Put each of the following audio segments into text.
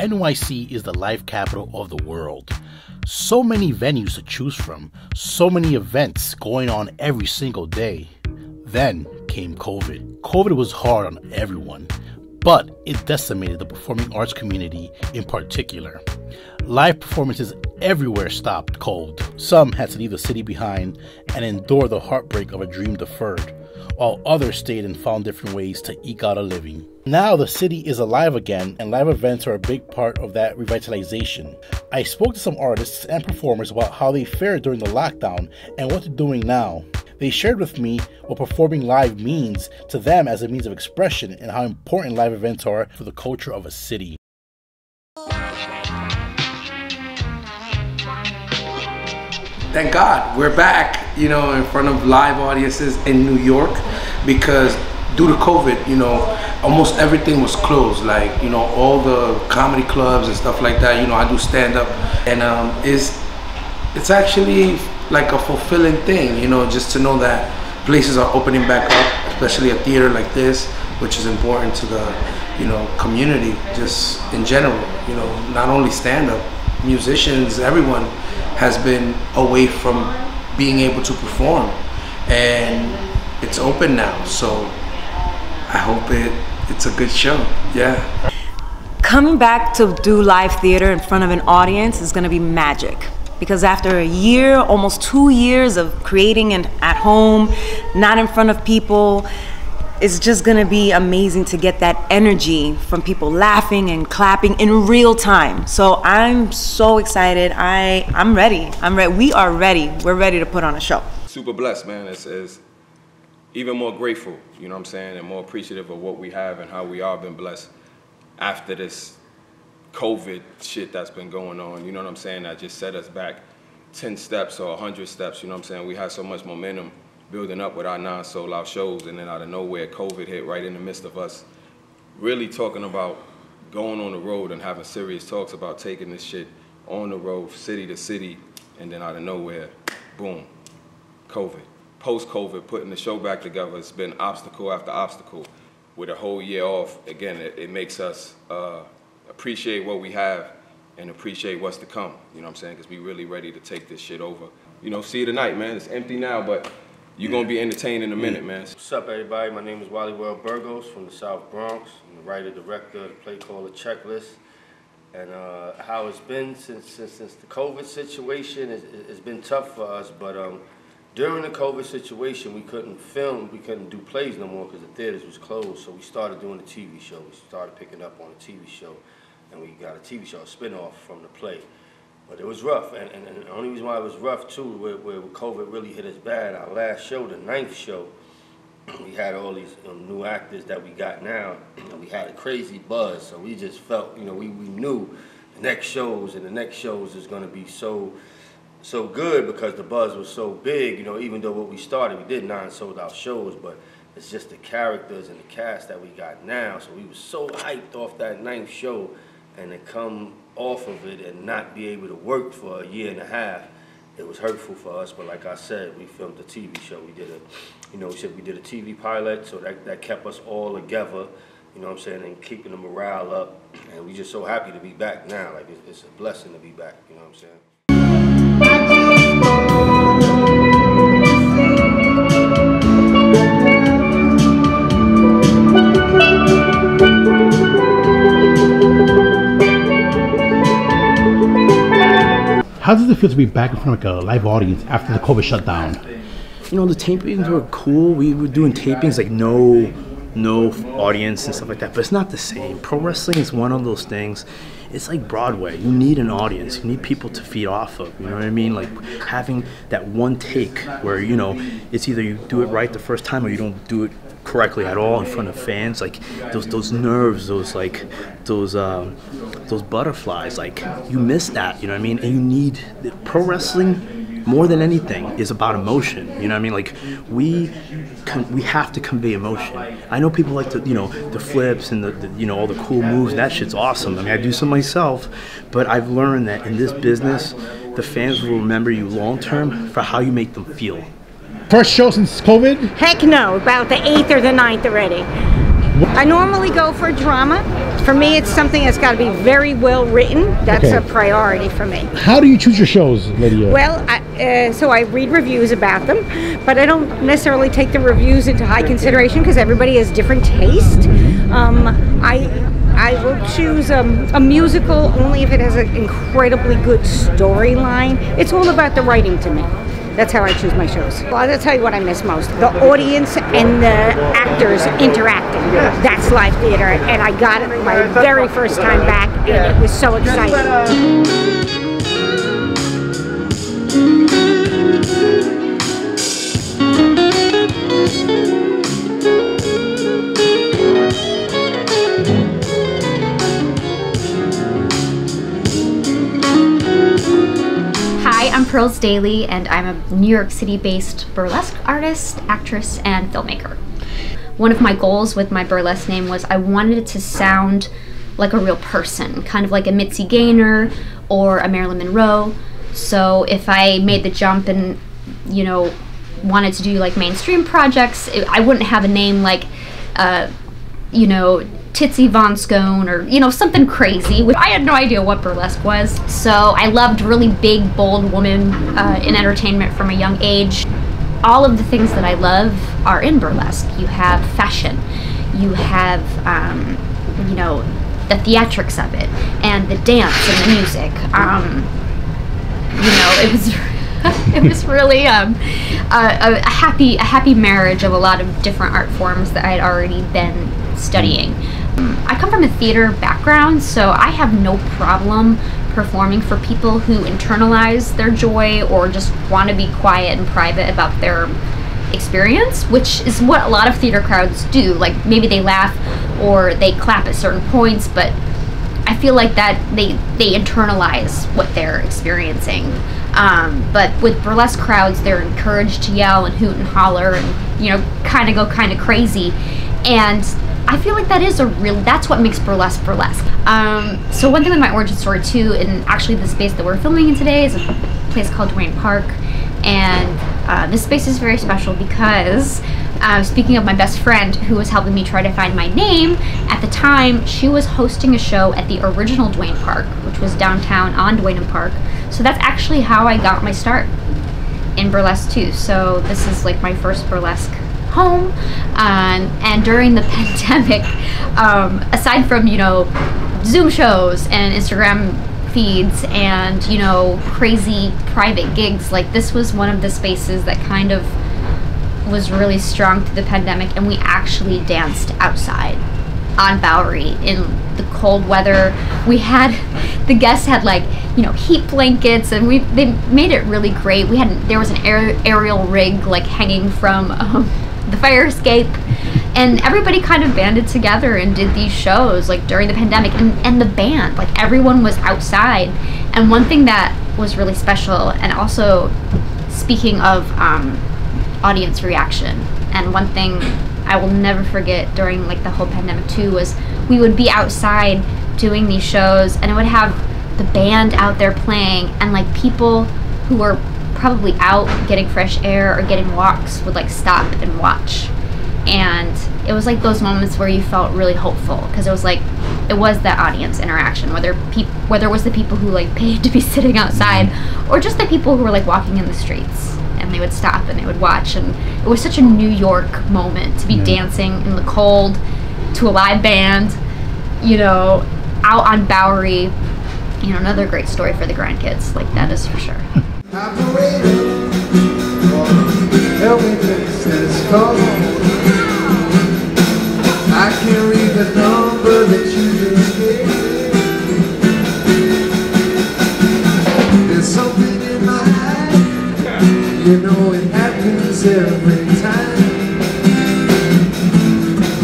NYC is the live capital of the world. So many venues to choose from, so many events going on every single day. Then came COVID. COVID was hard on everyone, but it decimated the performing arts community in particular. Live performances everywhere stopped cold. Some had to leave the city behind and endure the heartbreak of a dream deferred, while others stayed and found different ways to eke out a living. Now the city is alive again, and live events are a big part of that revitalization. I spoke to some artists and performers about how they fared during the lockdown and what they're doing now. They shared with me what performing live means to them as a means of expression and how important live events are for the culture of a city. Thank God we're back, in front of live audiences in New York, because due to COVID, almost everything was closed. Like, all the comedy clubs and stuff like that. I do stand up, and it's actually like a fulfilling thing, just to know that places are opening back up, especially a theater like this, which is important to the, community just in general. Not only stand up, musicians, everyone has been away from being able to perform, and it's open now, so I hope it's a good show. Yeah. Coming back to do live theater in front of an audience is going to be magic, because after a year, almost 2 years of creating and at home, not in front of people, it's just gonna be amazing to get that energy from people laughing and clapping in real time. So I'm so excited. I'm ready. We are ready. We're ready to put on a show. Super blessed, man. It's even more grateful, and more appreciative of what we have and how we all been blessed after this COVID shit that's been going on. That just set us back 10 steps or 100 steps. We had so much momentum building up with our non-sold out shows, and then out of nowhere, COVID hit right in the midst of us really talking about going on the road and having serious talks about taking this shit on the road, city to city, and then out of nowhere, boom, COVID. Post-COVID, putting the show back together, it's been obstacle after obstacle. With a whole year off, again, it makes us appreciate what we have and appreciate what's to come, because we really ready to take this shit over. See you tonight, man. It's empty now, but you're going to be entertained in a minute, man. What's up, everybody? My name is Wallie Burgos from the South Bronx. I'm the writer-director of the play called The Checklist. And how it's been since the COVID situation, it's been tough for us. But during the COVID situation, we couldn't film, we couldn't do plays no more because the theaters was closed. So we started doing a TV show. We started picking up on a TV show. And we got a TV show, a spinoff from the play. But it was rough, and the only reason why it was rough too, where COVID really hit us bad, our last show, the 9th show, we had all these new actors that we got now, and we had a crazy buzz, so we just felt, we knew the next shows is going to be so good because the buzz was so big, even though what we started, we did 9 sold out shows, but it's just the characters and the cast that we got now, so we were so hyped off that 9th show, and to come off of it and not be able to work for a year and a half, it was hurtful for us. But like I said, we filmed a TV show. We did we did a TV pilot, so that kept us all together, and keeping the morale up. And we just so happy to be back now. Like it's a blessing to be back. How does it feel to be back in front of a live audience after the COVID shutdown? The tapings were cool. We were doing tapings like no audience and stuff like that, but it's not the same. Pro wrestling is one of those things. It's like Broadway. You need an audience. You need people to feed off of. You know what I mean? Like having that one take where it's either you do it right the first time or you don't do it correctly at all in front of fans. Like those nerves, those butterflies. Like you miss that. You know what I mean? And you need pro wrestling. More than anything is about emotion, Like we have to convey emotion. I know people like the flips and the all the cool moves. That shit's awesome. I do some myself, but I've learned that in this business, the fans will remember you long term for how you make them feel. First show since COVID? Heck no, about the 8th or the 9th already. I normally go for drama. For me, it's something that's got to be very well written. That's a priority for me. How do you choose your shows, Lydia? Well, so I read reviews about them, but I don't necessarily take the reviews into high consideration because everybody has different taste. I will choose a musical only if it has an incredibly good storyline. It's all about the writing to me. That's how I choose my shows. Well, I'll tell you what I miss most. The audience and the actors interacting. That's live theater, and I got it my very first time back, and it was so exciting. I'm Pearls Daly, and I'm a New York City-based burlesque artist, actress, and filmmaker. One of my goals with my burlesque name was I wanted it to sound like a real person, kind of like a Mitzi Gaynor or a Marilyn Monroe. So if I made the jump and, you know, wanted to do like mainstream projects, I wouldn't have a name like, you know, Titsy Von Scone or, you know, something crazy. I had no idea what burlesque was. So I loved really big, bold women in entertainment from a young age. All of the things that I love are in burlesque. You have fashion, you have, you know, the theatrics of it, and the dance and the music. You know, it was it was really a happy marriage of a lot of different art forms that I had already been studying. I come from a theater background, so I have no problem performing for people who internalize their joy or just want to be quiet and private about their experience, which is what a lot of theater crowds do. Like maybe they laugh or they clap at certain points, but I feel like that they internalize what they're experiencing. But with burlesque crowds, they're encouraged to yell and hoot and holler and, you know, kind of go kind of crazy. And I feel like that is that's what makes burlesque burlesque. So one thing with my origin story too, and actually the space that we're filming in today is a place called Duane Park. And this space is very special because, speaking of my best friend who was helping me try to find my name, at the time she was hosting a show at the original Duane Park, which was downtown on Duane Park. So that's actually how I got my start in burlesque too. So this is like my first burlesque home. And during the pandemic, aside from, you know, Zoom shows and Instagram feeds and, you know, crazy private gigs, like this was one of the spaces that kind of was really strong through the pandemic, and we actually danced outside on Bowery in the cold weather. We had, the guests had like, you know, heat blankets, and they made it really great. There was an aerial rig like hanging from the fire escape, and everybody kind of banded together and did these shows like during the pandemic, and the band, like everyone was outside. And one thing that was really special, and also speaking of audience reaction, and one thing I will never forget during like the whole pandemic too, was we would be outside doing these shows and it would have the band out there playing, and like people who were probably out getting fresh air or getting walks would like stop and watch. And it was like those moments where you felt really hopeful, because it was like, it was that audience interaction, whether it was the people who like paid to be sitting outside or just the people who were like walking in the streets, and they would stop and they would watch. And it was such a New York moment to be dancing in the cold to a live band, you know, out on Bowery. You know, another great story for the grandkids, like that is for sure. I can't read the number that you just gave. There's something in my eye, you know it happens every time.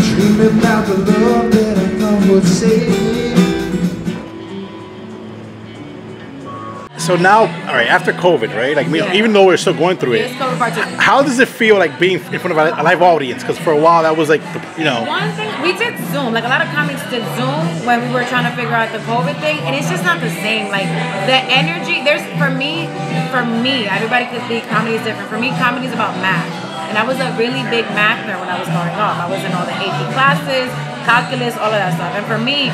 Dreaming about the love that I thought would save me. So now, all right, after COVID, right? Like, even though we're still going through it, how does it feel like being in front of a live audience? Because for a while, that was like, you know. One thing, we did Zoom. Like, a lot of comics did Zoom when we were trying to figure out the COVID thing, and it's just not the same. Like, the energy, for me, everybody could think comedy is different. For me, comedy is about math. And And I was a really big math nerd when I was growing up. I was in all the AP classes, calculus, all of that stuff. And for me,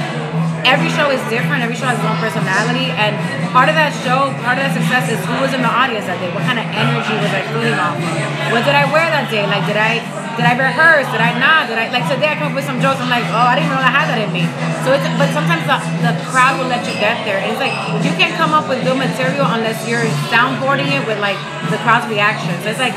every show is different. Every show has its own personality. And part of that show, part of that success is who was in the audience that day. What kind of energy was I feeling off of? What did I wear that day? Like, did I rehearse? Did I not? Like today I come up with some jokes. I'm like, oh, I didn't know I had that in me. So but sometimes the crowd will let you get there. And it's like, you can't come up with good material unless you're soundboarding it with like the crowd's reactions. It's like,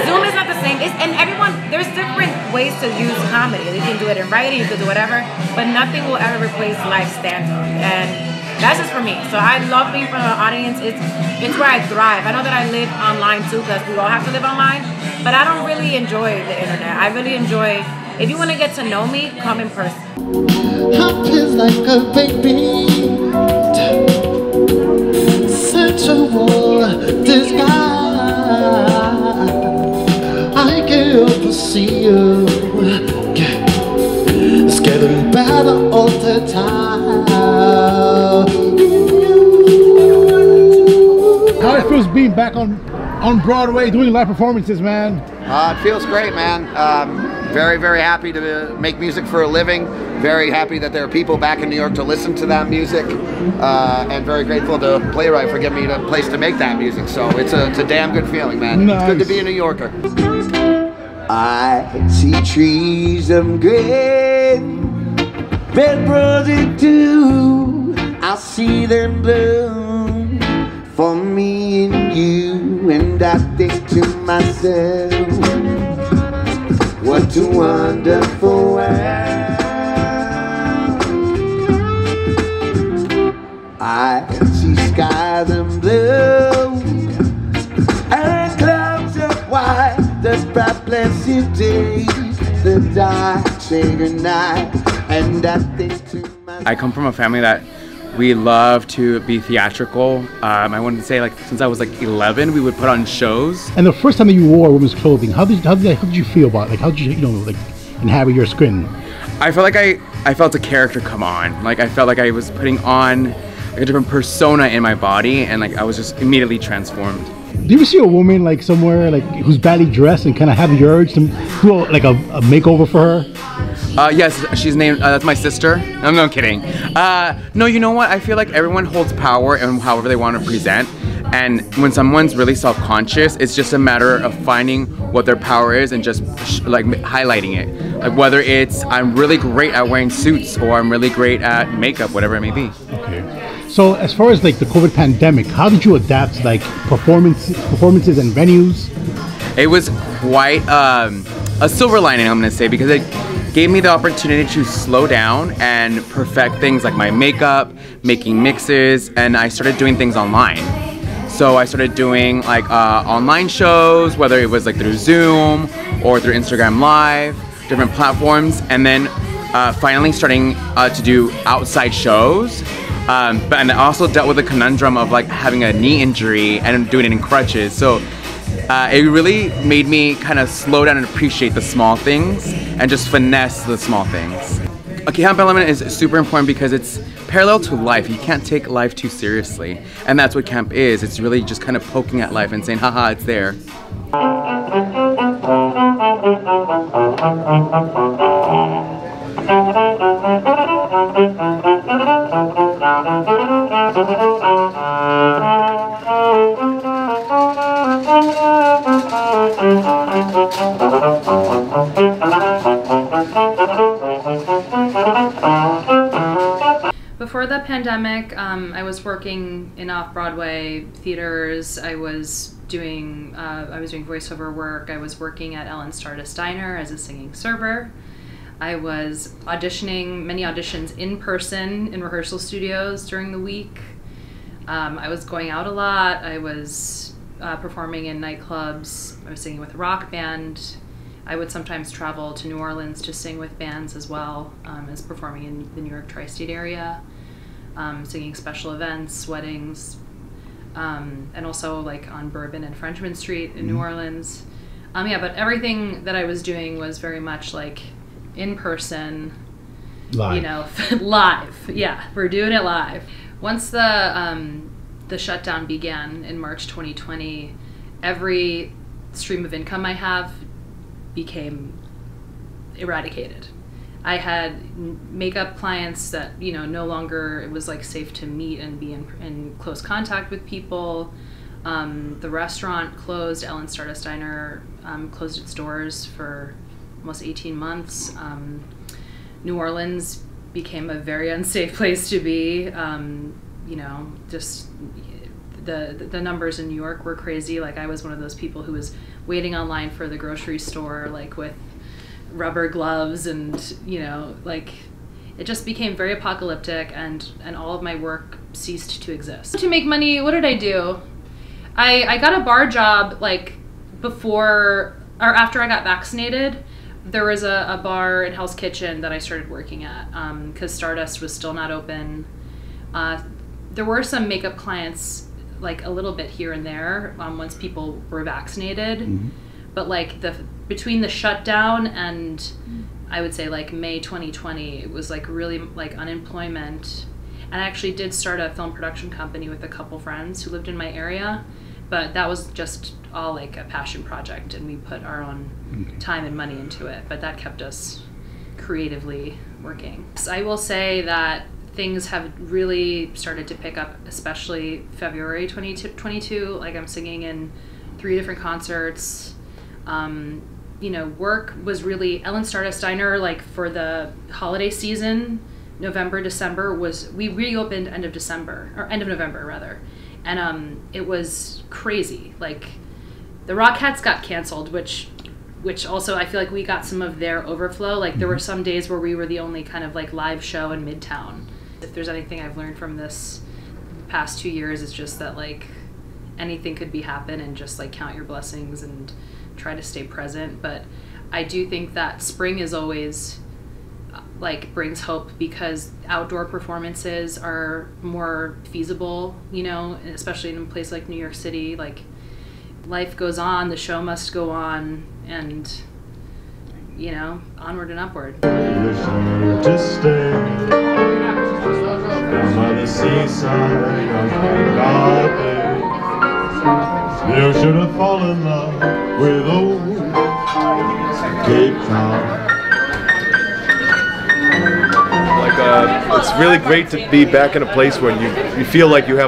Zoom is not the same. And everyone, there's different ways to use comedy. You can do it in writing, you can do whatever, but nothing will ever replace live stand-up. And that's just for me. So I love being in front of an audience. It's where I thrive. I know that I live online too, because we all have to live online, but I don't really enjoy the internet. I really enjoy, if you want to get to know me, come in person. Hop is like a baby, sensual disguise. I can't help but see you. It's getting better all the time. How it feels being back on Broadway doing live performances, man? It feels great, man. Very, very happy to make music for a living. Very happy that there are people back in New York to listen to that music. And very grateful to Playwright for giving me the place to make that music. So it's a damn good feeling, man. Nice. It's good to be a New Yorker. I see trees of green, red roses too. I see them bloom for me and you, and I think to myself, what a wonderful world. I see skies and blue and clouds of white. The bright blessed day, the dark shaded night, and I think to myself. I come from a family that we love to be theatrical. I wanted to say, like, since I was like 11, we would put on shows. And the first time that you wore women's clothing, how did you feel about it? Like, how did you like inhabit your skin? I felt like I felt a character come on. Like, I felt like I was putting on like a different persona in my body, and like I was just immediately transformed. Do you ever see a woman like somewhere like who's badly dressed and kind of have the urge to do like a makeover for her? Yes, she's named, that's my sister. I'm kidding. No, you know what? I feel like everyone holds power in however they want to present. And when someone's really self-conscious, it's just a matter of finding what their power is and just like highlighting it. Like whether it's, I'm really great at wearing suits or I'm really great at makeup, whatever it may be. Okay. So as far as like the COVID pandemic, how did you adapt like performances and venues? It was quite a silver lining, I'm gonna say, because it gave me the opportunity to slow down and perfect things like my makeup, making mixes, and I started doing things online. So I started doing like online shows, whether it was like through Zoom or through Instagram Live, different platforms, and then finally starting to do outside shows. And I also dealt with the conundrum of like having a knee injury and doing it in crutches. So it really made me kind of slow down and appreciate the small things and just finesse the small things. A camp element is super important because it's parallel to life. You can't take life too seriously. And that's what camp is. It's really just kind of poking at life and saying, haha, it's there. Before the pandemic, I was working in off-Broadway theaters. I was doing voiceover work. I was working at Ellen's Stardust Diner as a singing server. I was auditioning, many auditions in person in rehearsal studios during the week. I was going out a lot. I was performing in nightclubs. I was singing with a rock band. I would sometimes travel to New Orleans to sing with bands as well as performing in the New York tri-state area, singing special events, weddings, and also like on Bourbon and Frenchman Street in New Orleans. Yeah, but everything that I was doing was very much like in person, live. You know, live. Yeah, we're doing it live. Once the shutdown began in March 2020, every stream of income I have became eradicated. I had makeup clients that, you know, no longer it was like safe to meet and be in close contact with people. The restaurant closed. Ellen Stardust Diner closed its doors for almost 18 months. New Orleans became a very unsafe place to be. You know, just the numbers in New York were crazy. Like, I was one of those people who was waiting online for the grocery store, like with rubber gloves, and, you know, like, it just became very apocalyptic, and all of my work ceased to exist. To make money, what did I do? I got a bar job, like, before or after I got vaccinated. There was a bar in Hell's Kitchen that I started working at because Stardust was still not open. There were some makeup clients, like, a little bit here and there once people were vaccinated. Mm-hmm. But, like, between the shutdown and I would say, like, May 2020, it was, like, really, like, unemployment. And I actually did start a film production company with a couple friends who lived in my area. But that was just all, like, a passion project, and we put our own time and money into it. But that kept us creatively working. So I will say that things have really started to pick up, especially February 2022. Like, I'm singing in 3 different concerts. You know, work was really, Ellen Stardust Diner, like, for the holiday season, November, December, we reopened end of November rather. And it was crazy. Like, the Rockettes got canceled, which also I feel like we got some of their overflow. Like, there were some days where we were the only kind of, like, live show in Midtown. If there's anything I've learned from this past 2 years, it's just that, like, anything could happen, and just, like, count your blessings and try to stay present. But I do think that spring is always, like, brings hope, because outdoor performances are more feasible, you know, especially in a place like New York City. Like, life goes on, the show must go on, and, you know, onward and upward. To stay down by the seaside on Cadet. You should have fallen in love with old Cape Town. It's really great to be back in a place where you feel like you're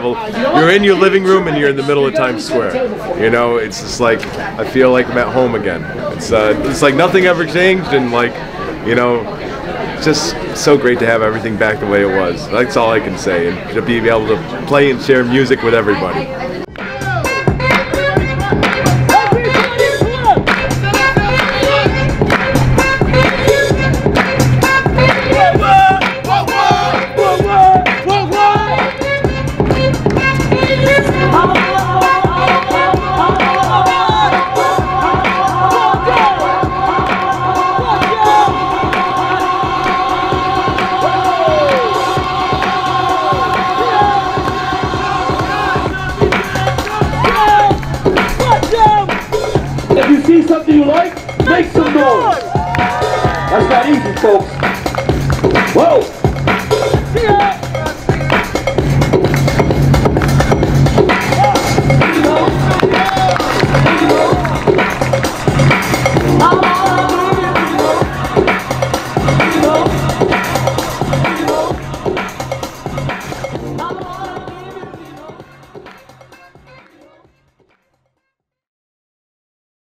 in your living room and you're in the middle of Times Square. You know, it's just like, I feel like I'm at home again. It's like nothing ever changed, and, like, you know, it's just so great to have everything back the way it was. That's all I can say, and to be able to play and share music with everybody. If you see something you like, make some noise. That's not easy, folks.